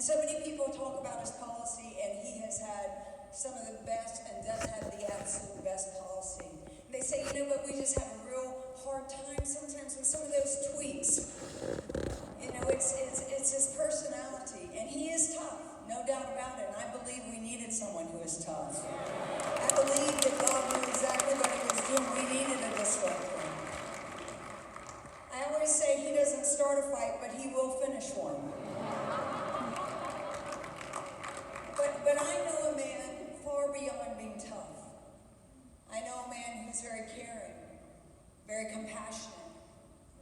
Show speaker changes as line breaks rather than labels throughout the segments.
So many people talk about his policy, and he has had some of the best and does have the absolute best policy. And they say, you know what, we just have a real hard time sometimes with some of those tweaks. You know, it's his personality, and he is tough, no doubt about it. And I believe we needed someone who is tough. I believe that God knew exactly what he was doing. We needed a disruptor. I always say he doesn't start a fight, but he will finish one. But I know a man far beyond being tough. I know a man who's very caring, very compassionate,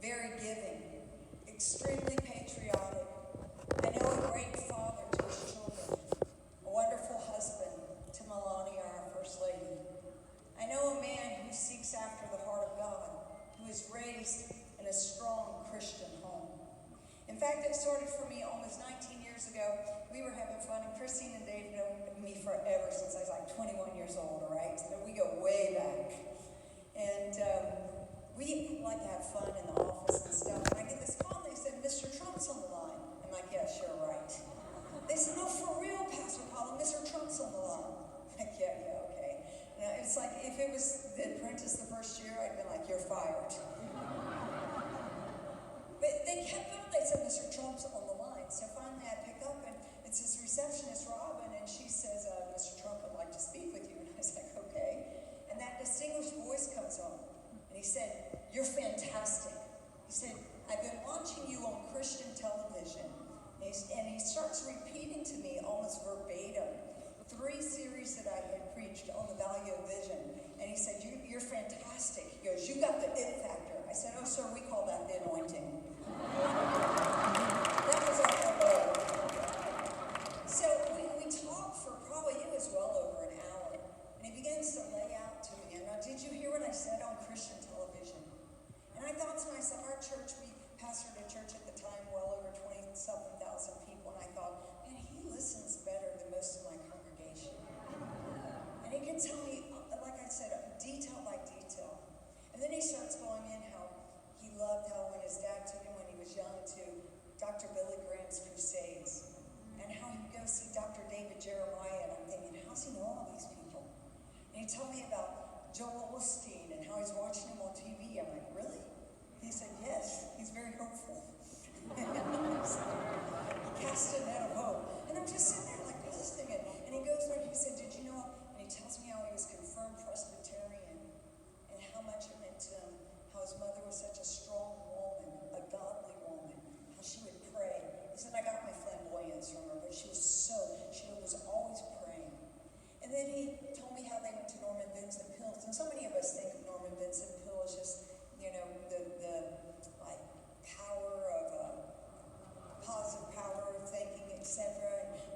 very giving, extremely patriotic. I know a great father to his children, a wonderful husband to Melania, our First Lady. I know a man who seeks after the heart of God, who is raised in a strong Christian home. In fact, it started for me almost 19 years ago. We were having fun, and Christine and Dave know me forever, since I was like 21 years old, all right? So we go way back. And we like to have fun in the office and stuff. And I get this call, and they said, Mr. Trump's on the line. I'm like, yes, you're right. They said, no, for real, Pastor Paula, Mr. Trump's on the line. I'm like, yeah, okay. Now, it's like, if it was The Apprentice the first year, I'd been like, you're fired. But they kept on, they said, Mr. Trump's on the line. So finally I pick up, and it's his receptionist, Robin, and she says, Mr. Trump would like to speak with you. And I was like, okay. And that distinguished voice comes on. And he said, you're fantastic. He said, I've been watching you on Christian television. And he starts repeating to me almost verbatim 3 series that I had preached on the value of vision. And he said, you're fantastic. He goes, you got the it factor. I said, oh, sir, we call that the anointing. That was our hello. So we talked for probably, it was well over an hour. And he begins to lay out to me. And now, did you hear what I said on Christian television? And I thought to myself, our church, we pastored a church at the time, well over 20-something thousand people. And I thought, man, he listens better than most of my congregation. And he can tell me, like I said, detail by detail. And then he starts going in how he loved how when his dad took him when he was young to Dr. Billy Graham's crusades, and how he would go see Dr. David Jeremiah, and I'm thinking, how's he know all these people? And he told me about Joel Osteen and how he's watching him on TV. I'm like, really? He said, yes, he's very hopeful. He cast a net of hope. And I'm just sitting there like listening, and he goes there and he said, did you know, and he tells me how he was confirmed Presbyterian, and how much it meant to him, how his mother was such a strong woman, a godly woman, how she would pray. He said, I got my flamboyance from her, but she was always praying. And then he told me how they went to Norman Vincent Peale's. And so many of us think of Norman Vincent Peale as just, you know, the like power of positive power of thinking, etc.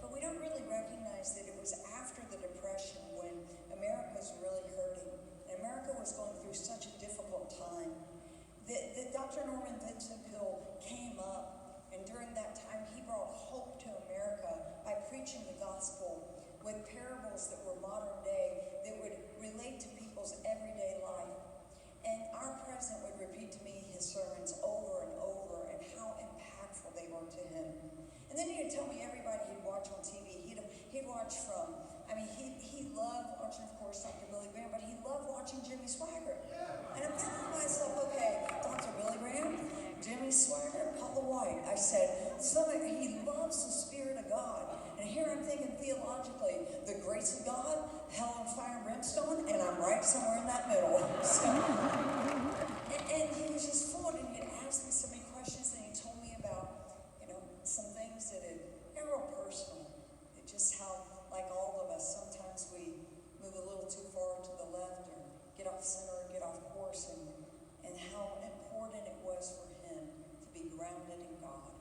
But we don't really recognize that it was after the Depression when America was really hurting. And America was going through such a difficult time that Dr. Norman Vincent Peale came up, and during that time he brought hope to America by preaching the gospel with parables that were modern day, that would relate to people's everyday life. And our president would repeat to me his sermons over and over, and how impactful they were to him. And then he would tell me everybody he'd watch on TV. He'd watch from, I mean, he loved watching, of course, Dr. Billy Graham, but he loved watching Jimmy Swaggart. And I'm thinking to myself, okay, Dr. Billy Graham, Jimmy Swaggart, Paula White. I said, he loves the Spirit of God. And here I'm thinking theologically, the grace of God, hell and fire and brimstone, and I'm right somewhere in that middle. So, and he was just full, and he'd ask me so many questions, and he told me about, you know, some things that they're real personal. It just how, like all of us, sometimes we move a little too far to the left, or get off center, or get off course, and how important it was for him to be grounded in God.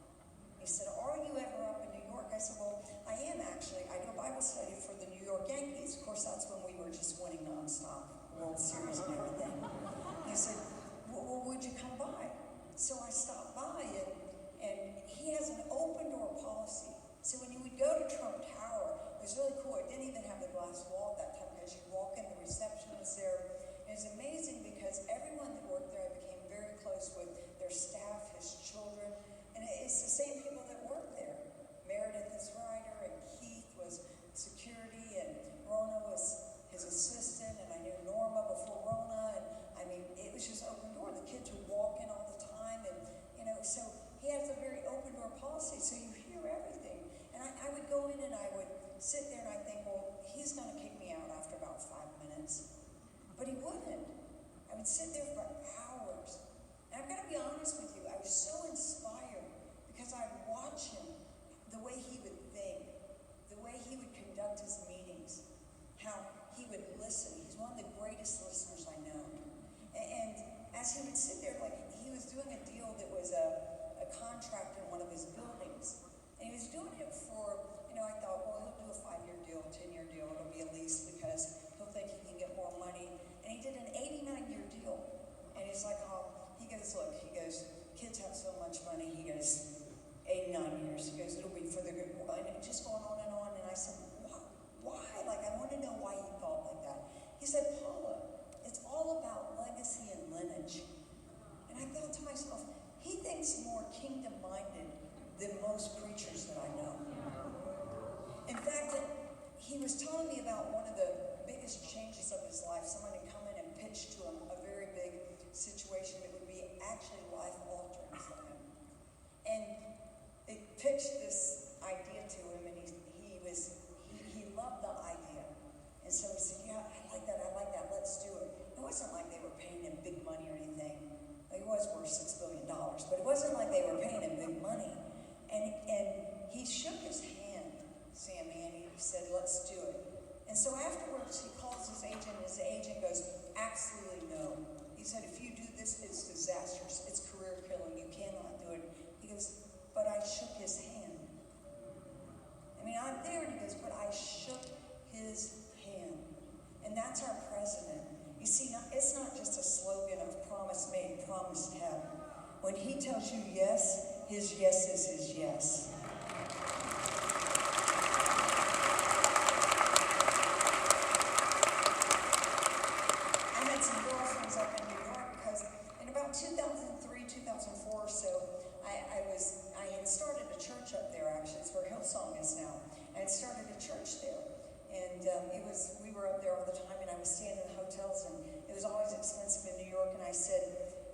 He said, are you ever up in New York? I said, well, I am actually. I do Bible study for the New York Yankees. Of course, that's when we were just winning nonstop, World Series and everything. He said, well, would you come by? So I stopped by, and he has an open door policy. So when you would go to Trump Tower, it was really cool. It didn't even have the glass wall at that time, because you walk in, the reception is there. And it's amazing because everyone that worked there, I became very close with their staff, his children. And it's the same people that work there. Meredith is right. policy, so you hear everything. And I would go in and I would sit there and I think, well, he's going to kick me out after about 5 minutes. But he wouldn't. I would sit there for hours. And I'm going to be honest with you, I was so inspired because I'd watch him, the way he would think, the way he would conduct his meetings, how he would listen. He's one of the greatest listeners I know. And as he would sit there, like he was doing a deal that was a contract in one of his buildings. And he was doing it for, I thought, well, he'll do a 5-year deal, 10-year deal. It'll be a lease because he'll think he can get more money. And he did an 89-year deal. And he's like, he goes, look, kids have so much money. He goes, 89 years. He goes, it'll be for the good. And it just going on. And I said, why? Like, I want to know why he thought like that. He said, Paula, it's all about legacy and lineage. And I thought to myself, he thinks more kingdom-minded than most preachers that I know. In fact, he was telling me about one of the biggest changes of his life. Someone had come in and pitched to him a very big situation that would be actually life-altering for him. And they pitched this idea to him, and he loved the idea. And so he said, yeah, I like that, let's do it. It wasn't like they were paying him big money or anything. He was worth $6 billion, but it wasn't like they were paying him big money. And he shook his hand, Sammy, and he said, let's do it. And so afterwards, he calls his agent goes, absolutely no. He said, if you do this, it's disastrous. It's career killing. You cannot do it. He goes, but I shook his hand. I mean, I'm there, and he goes, but I shook his hand. And that's our president. You see, it's not just a slogan of promise made, promise kept. When he tells you yes, his yes is his yes. I had some girlfriends up in New York because in about 2003, 2004 or so, I had started a church up there, actually. It's where Hillsong is now. I had started a church there. And we were up there all the time, and I was staying in the hotels, and it was always expensive in New York. And I said,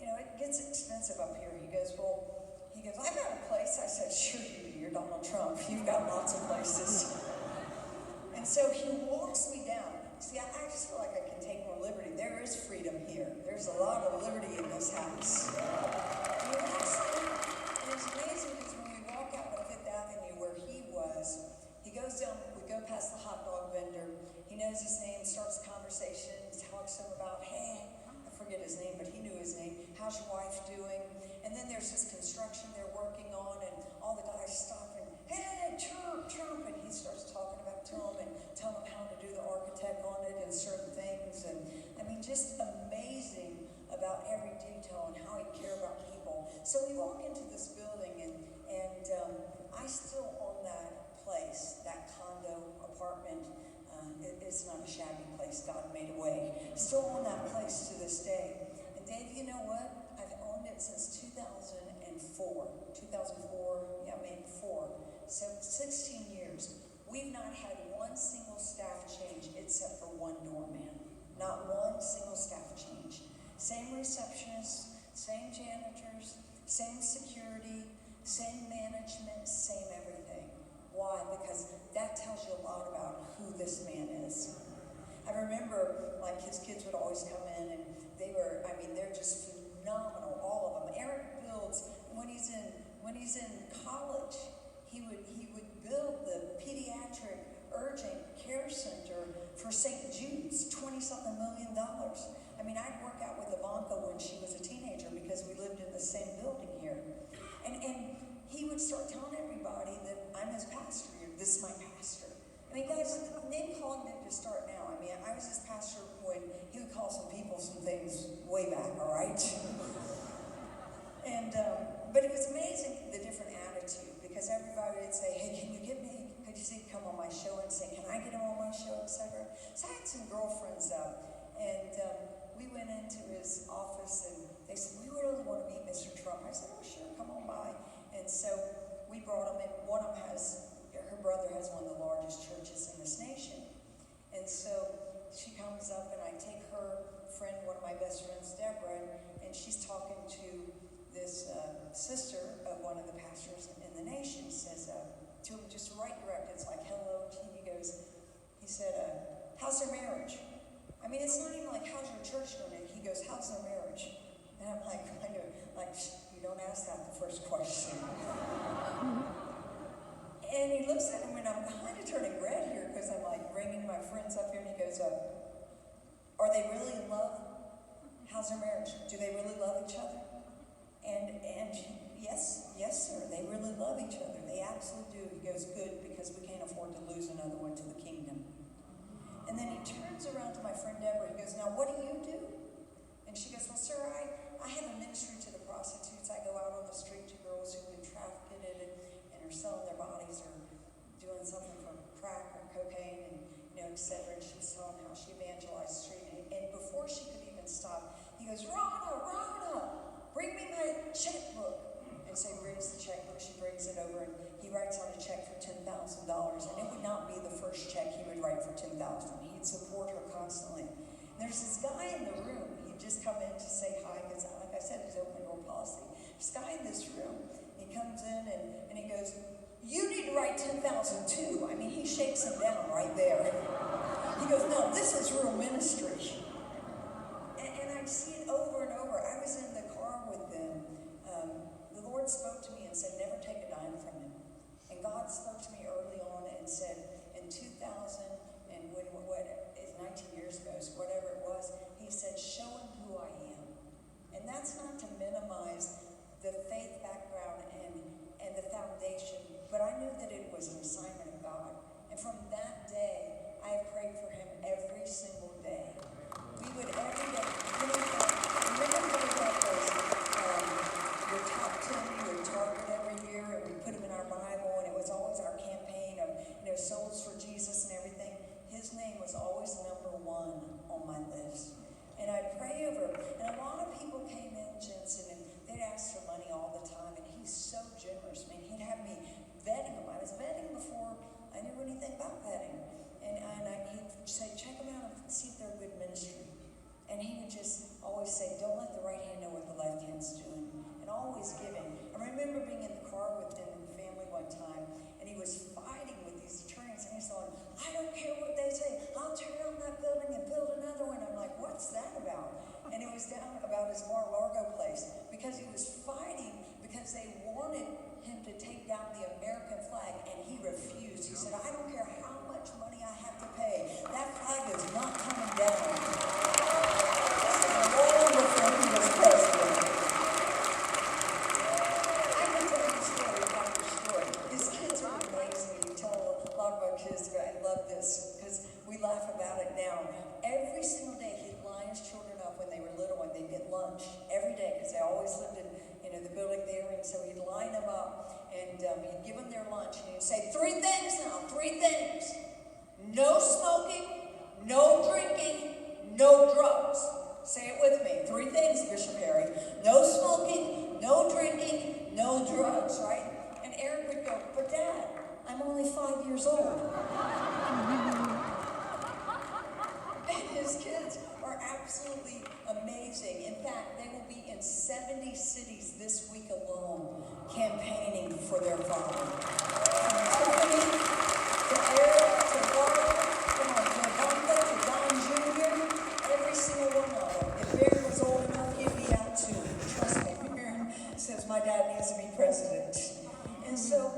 it gets expensive up here. He goes, I've got a place. I said, sure you do. You're Donald Trump. You've got lots of places. And so he walks me down. See, I just feel like I can take more liberty. There is freedom here. There's a lot of liberty in this house. And he walks down, and it's amazing because when we walk out of Fifth Avenue where he was, he goes down, we go past the hot dog vendor. He knows his name, starts the conversation, talks to him about, hey, I forget his name, but he knew his name. How's your wife doing? And then there's this construction they're working on, and all the guys stop and, hey, Trump, and he starts talking about to him and telling him how to do the architect on it and certain things. And I mean, just amazing about every detail and how he cared about people. So we walk into this building, and I still own that place, that condo apartment. It's not a shabby place. God made a way. Still own that place to this day. And Dave, you know what? I've owned it since 2004. 2004, yeah, maybe 4. So 16 years. We've not had one single staff change except for one doorman. Not one single staff change. Same receptionists, same janitors, same security, same management, same everything. Why? Because that tells you a lot about who this man is. I remember, like, his kids would always come in, and they're just phenomenal, all of them. Eric builds, when he's in college, he would build the pediatric urgent care center for St. Jude's, $20-something million. I mean, I'd work out with Ivanka when she was a teenager because we lived in the same building here. And he would start telling everybody that I'm his pastor. This is my pastor. I mean, guys, name calling didn't just start now. I mean, I was his pastor when he would call some people some things way back, all right? And, but it was amazing, the different attitude, because everybody would say, hey, could you see come on my show and say, can I get him on my show, etc. So I had some girlfriends up, and we went into his office, and they said, we really want to meet Mr. Trump. I said, oh, sure, come on by. And so we brought him in. One of them her brother has one of the largest churches in this nation. And so she comes up, and I take her friend, one of my best friends, Deborah, and she's talking to this sister of one of the pastors in the nation. right direct. It's like, hello. He said, how's their marriage? I mean, it's not even like, how's your church doing? He goes, how's their marriage? And I'm like, kind of like, you don't ask that the first question. And he looks at him, and I'm kind of turning red here because I'm like bringing my friends up here, and he goes, are they really in love? How's their marriage? Do they really love each other? And yes, sir, they really love each other. They absolutely do. He goes, good, because we can't afford to lose another one to the kingdom. And then he turns around to my friend Deborah. He goes, now what do you do? And she goes, well, sir, I have a ministry to the prostitutes. I go out on the street to girls who've been trafficked and are selling their bodies or doing something for crack or cocaine and, et cetera. And she's telling how she evangelized the street. And before she could even stop, he goes, Rhonda, bring me my checkbook. And so he brings the checkbook. She brings it over, and he writes on a check for $10,000. And it would not be the first check he would write for $10,000. He'd support her constantly. And there's this guy in the room. He'd just come in to say hi, because like I said, it's open door policy. This guy in this room, he comes in and he goes, you need to write $10,000 too. I mean, he shakes him down right there. He goes, no, this is real ministry. And I've seen it over and over. I was in the car with them. The Lord spoke to me and said, never take a dime from him. And God spoke to me early on and said, in 2000, and what is 19 years ago, so whatever it was, he said, show him who I am. And that's not to minimize the faith background and the foundation, but I knew that it was an assignment of God. And from that day, I have prayed for him every single day. We would every day, remember when we got those, your top 10, you would target every year, and we put them in our Bible, and it was always our campaign of, souls for Jesus and everything. His name was always number one on my list. And I'd pray over, and a lot of people came in, Jensen, and they'd ask for money all the time, and he's so generous. I mean, he'd have me vetting them. I was vetting before I knew anything about vetting. And he'd say, check them out and see if they're a good ministry. And he would just always say, don't let the right hand know what the left hand's doing. And always giving. I remember being in the car with him and the family one time, and he was fighting with these attorneys, and he's going, I don't care what they say. I'll tear down that building and build another one. I'm like, what's that about? And it was down about his Mar-a-Lago place, because he was fighting because they wanted him to take down the American flag, and he refused. He said, I don't care how much money I have to pay. That flag is not coming down. This is long before he was president. I can tell you a story about your story. His kids are amazing. You tell a lot of our kids, but I love this because we laugh about it now. Every single day he'd line his children up when they were little, and they'd get lunch every day, because they always lived in the building there, and so he'd line them up, and he'd give them their lunch, and he'd say, 3 things now, 3 things. No smoking, no drinking, no drugs. Say it with me. 3 things, Bishop Harry. No smoking, no drinking, no drugs, right? And Eric would go, but Dad, I'm only 5 years old. And his kids are absolutely amazing. In fact, they will be in 70 cities this week alone campaigning for their father. From Tiffany to Eric to Laura, to Wanda to Don Jr., every single one of them. If Barry was old enough, he'd be out too. Trust me, Barry says my dad needs to be president. And so,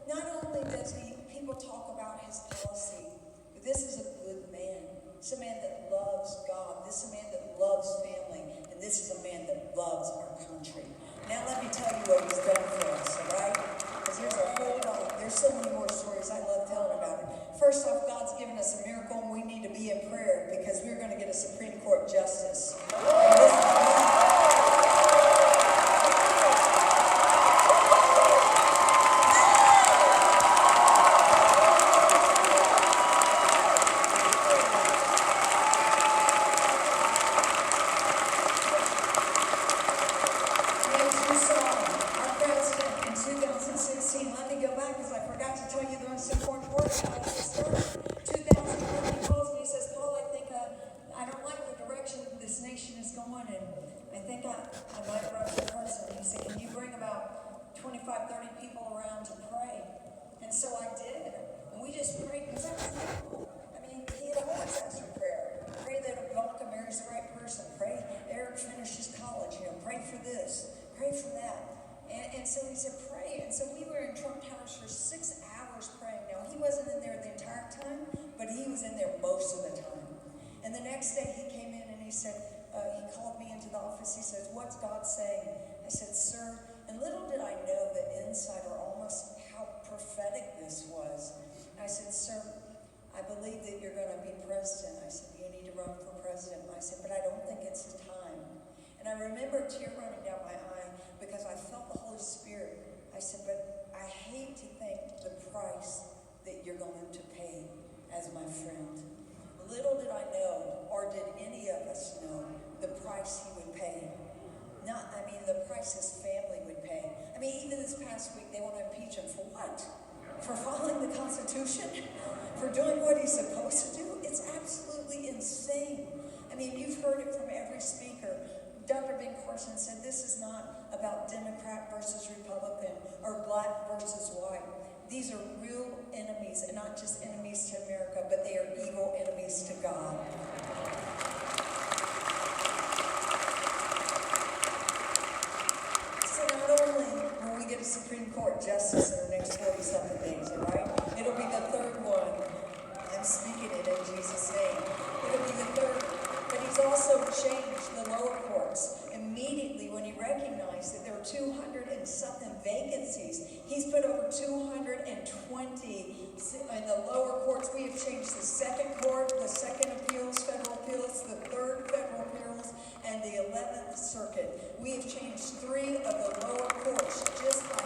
not only does people talk about his policy, but this is a good man. This is a man that loves God. This is a man that loves family. And this is a man that loves our country. Now let me tell you what he's done for us, all right? Because there's a whole lot. There's so many more stories. I love telling about it. First off, God's given us a miracle, and we need to be in prayer because we're going to get a Supreme Court justice. And this is so I did, next day he came in and he said, he called me into the office. He says, what's God saying? I said, sir, and little did I know the inside or almost how prophetic this was. I said, sir, I believe that you're going to be president. I said, you need to run for president. I said, but I don't think it's the time. And I remember a tear running down my eye because I felt the Holy Spirit. I said, but I hate to think the price that you're going to pay as my friend. Little did I know, or did any of us know, the price he would pay. The price his family would pay. Even this past week, they want to impeach him for what? For following the Constitution? For doing what he's supposed to do? It's absolutely insane. You've heard it from every speaker. Dr. Ben Carson said this is not about Democrat versus Republican or black versus white. These are real enemies, and not just enemies to America, but they are evil enemies to God. So not only will we get a Supreme Court justice in the next 47 days, all right? It'll be the third one. I'm speaking it in Jesus' name. It'll be the third. But he's also changed the lower courts. Immediately when he recognized that there were 200 and something vacancies, he's put over 220 in the lower courts. We have changed the second court, the second appeals, federal appeals, the third federal appeals, and the 11th circuit. We have changed 3 of the lower courts just by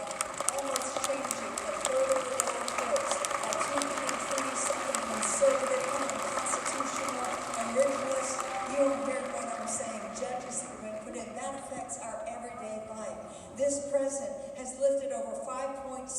almost changing a third of the lower courts. By 220 something conservative, constitutional, originalist. You don't hear what I'm saying. Judges that have been put in. That affects our everyday life. This president has lifted over 5.6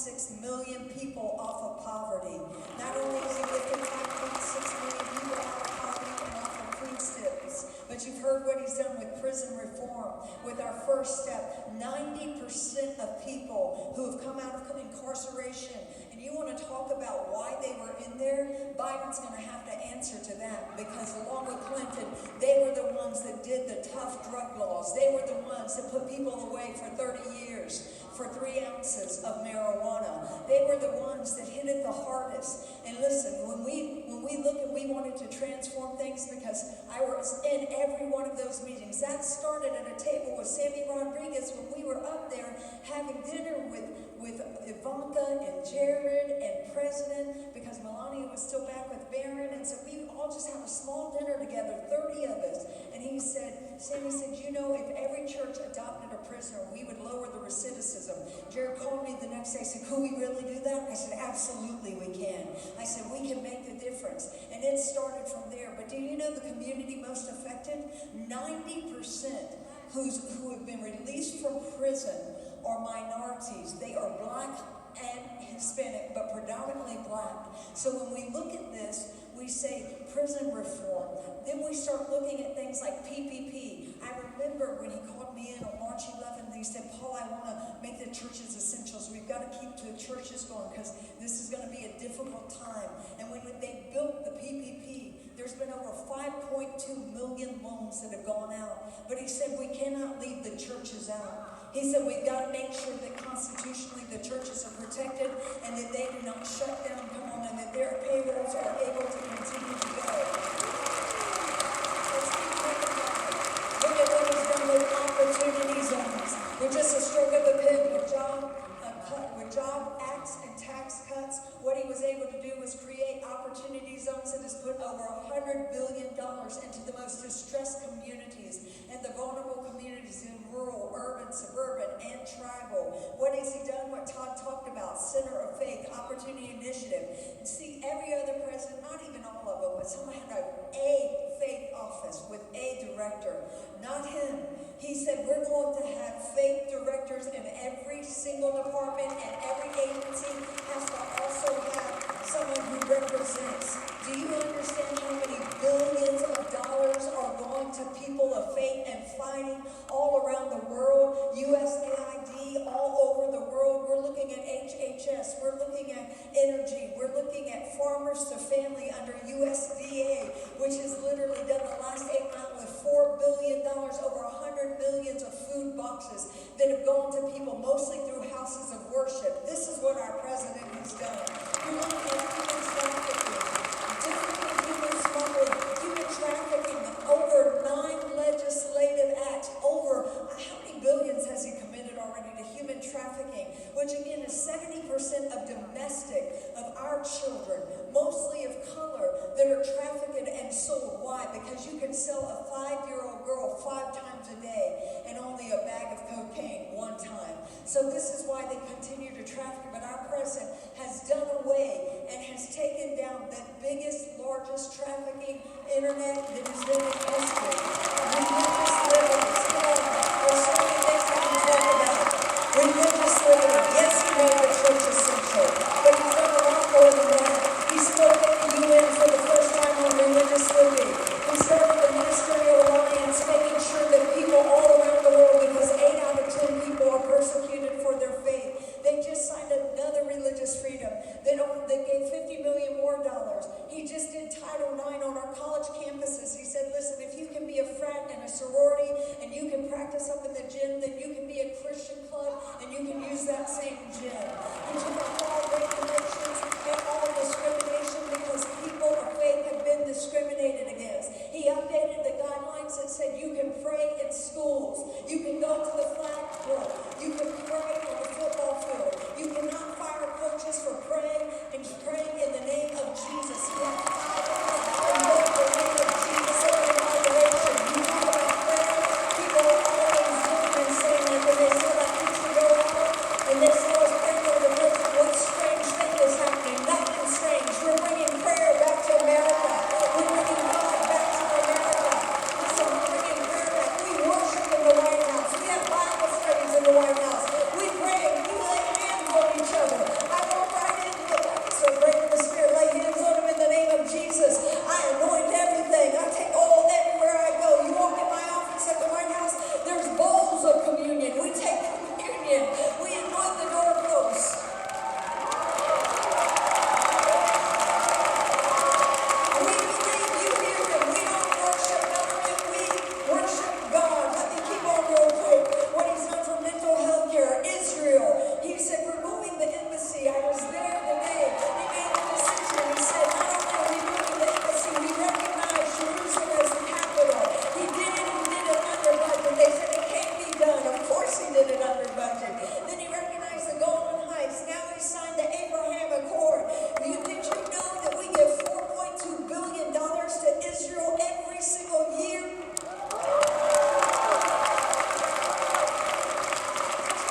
million people off of poverty. Not only has he lifted 5.6 million people out of poverty and off of food stamps, but you've heard what he's done with prison reform. With our first step, 90% of people who have come out of incarceration, and you want to talk about why they were in there, Biden's going to have to answer to that, because along with Clinton, they were the ones that did the tough drug laws. They were the ones that put people away for 30 years for 3 ounces of marijuana. They were the ones that hit it the hardest. And listen, when we look and we wanted to transform things, because I was in every one of those meetings. That started at a table with Sammy Rodriguez when we were up there having dinner with Ivanka and Jared and President, because Melania was still back with Barron, and so we all just have a small dinner together, 30 of us. And Sammy said, if every church adopted a prisoner, we would lower the recidivism. Jared called me the next day and said, could we really do that? I said, absolutely we can. I said, we can make the difference. And it started from there. But do you know the community most affected? 90% who have been released from prison are minorities. They are black and Hispanic, but predominantly black. So when we look at this, we say prison reform. Then we start looking at things like PPP. I remember when he called me in on March 11th, he said, Paul, I want to make the churches essentials. We've got to keep the churches going because this is going to be a difficult time. And when they built the PPP, there's been over 5.2 million loans that have gone out. But he said, we cannot leave the churches out. He said, we've got to make sure that constitutionally the churches are protected and that they do not shut down, and that their payrolls are able to continue to go. Let's keep looking at it. Look at what he's done with opportunity zones. With just a stroke of the pen, with job acts and tax cuts, what he was able to do was create opportunity zones that has put over $100 billion into the most distressed communities and the vulnerable communities in rural, urban, suburban, and tribal. What has he done? What Todd talked about, Center of Faith, Opportunity Initiative. And see, every other president, not even all of them, but some had a faith office with a director. Not him. He said, we're going to have faith directors in every single department, and every agency has to also have someone who represents. Do you understand how many billions of dollars are going to people of faith and fighting all around the world? USAID all over the world. We're looking at HHS. We're looking at energy. We're looking at farmers to family under USDA, which has literally done the last 8 months with $4 billion, over 100 millions of food boxes that have gone to people mostly through houses of worship. This is what our president has done. We're looking at human trafficking, different human smuggling, human trafficking. children, mostly of color, that are trafficked and sold. Why? Because you can sell a 5-year-old girl 5 times a day and only a bag of cocaine 1 time. So this is why they continue to traffic. But our president has done away and has taken down the biggest, largest trafficking internet that has been in history. Religious liberties. Come on, there's so many things we can talk about. Religious liberty. Yes, he made the church essential, but he's done a lot more than that. He spoke at the UN for the first time on religious liberty. He started the Ministerial Alliance, making sure that people all around the world, because 8 out of 10 people are persecuted for their faith. They just signed another religious freedom. They gave $50 million more. He just did Title IX on our college campuses. He said, listen, if you can be a frat and a sorority and you can practice up in the gym, then you can be a Christian club and you can use that same gym. He took out all regulations and all discrimination because people of faith have been discriminated against. He updated the guidelines that said you can pray in schools. You can go to the flag pole. You can pray on the football field. You cannot fire coaches for praying and praying in the name of Jesus. You have to invoke the name of Jesus over moderation. You talk about prayer, people are always looking and saying, like when they saw that picture go out, and they saw us praying over the place, what strange thing is happening? Nothing strange. We're bringing prayer back to America. We're bringing God back to America. So we're bringing prayer back. We worship in the White House. We have Bible studies in the White House. We pray. We lay hands on each other. I walk right into the practice of breaking the Spirit. Lay hands on them in the name of Jesus. I anoint everything. I take all everywhere I go. You walk in my office at the White House, there's bowls of communion. We take communion. We anoint the doorposts. We believe you hear him. We don't worship government. We worship God. Let me keep on real quick. What he's done for mental health care. Israel. He said, removing the embassy. I was there the day he made the decision. He said, not only are we removing the embassy, we recognize Jerusalem as the capital. He did it under budget. They said it can't be done. Of course he did it under budget. Then he recognized the Golan Heights. Now he signed the Abraham Accord. Did you know that we give $4.2 billion to Israel every single year?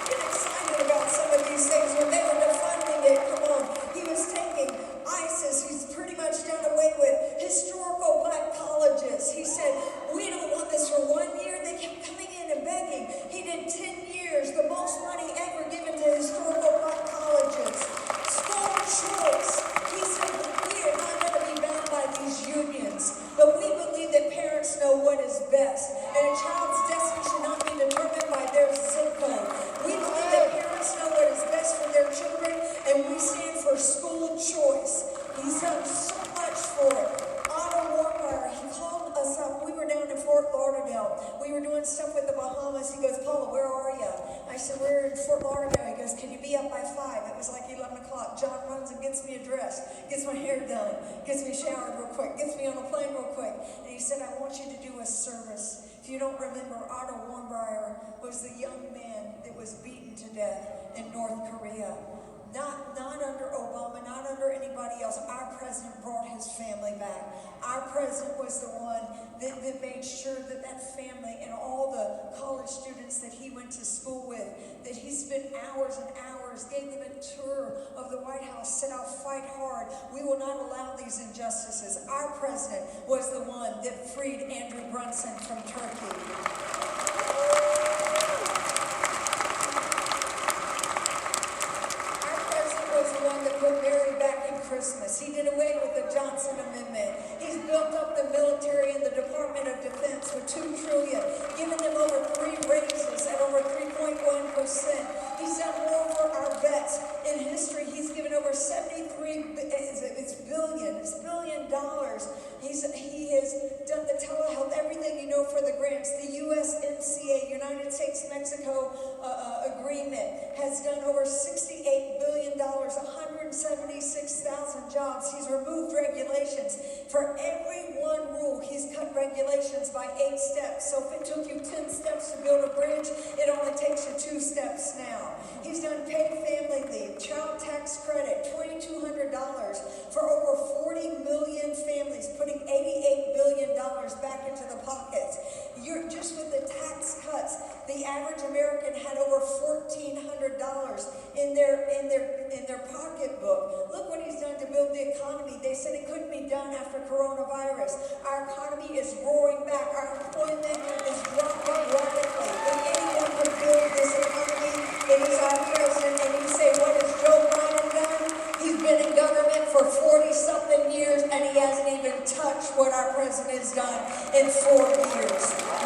Get excited about some of these things. When they were defunding it, come on, he was taking ISIS, he's pretty much done away with historical black colleges. He said, we don't want this for 1 year. They kept coming in and begging. He did 10 years, the most money ever given to historical black colleges. School choice. He said, we are not going to be bound by these unions, but we believe that parents know what is best, and a child's destiny should not be determined by their zip code. We believe that parents know what is best for their children, and we stand for school choice. He's done so much for it. Otto Warmbier, he called us up. We were down in Fort Lauderdale. We were doing stuff with the Bahamas. He goes, Paula, where are you? I said, we're in Fort Lauderdale. He goes, can you be up by 5? It was like 11 o'clock. John runs and gets me a dress, gets my hair done, gets me showered real quick, gets me on a plane real quick. And he said, I want you to do a service. If you don't remember, Otto Warmbier was the young man that was beaten to death in North Korea. Not under Obama, not under anybody else. Our president brought his family back. Our president was the one that made sure that that family and all the college students that he went to school with, that he spent hours and hours, gave them a tour of the White House, said, I'll fight hard. We will not allow these injustices. Our president was the one that freed Andrew Brunson from Turkey. Put Mary back in Christmas. He did away with the Johnson Amendment. He's built up the military and the Department of Defense with $2 trillion, given them over 3 raises at over 3.1%. He's done more for our vets in history. He's given over $73 billion. He has done the telehealth, everything you know for the grants. The USMCA, United States-Mexico agreement, has done over $68 billion, 176,000 jobs. He's removed regulations. For every one rule, he's cut regulations by 8 steps. So if it took you 10 steps to build a bridge, it only takes you 2 steps now. He's done paid family leave, child tax credit, $2,200 after coronavirus. Our economy is roaring back. Our employment is dropping radically. If anyone could build this economy, it is our president. And you say, what has Joe Biden done? He's been in government for 40-something years, and he hasn't even touched what our president has done in 4 years.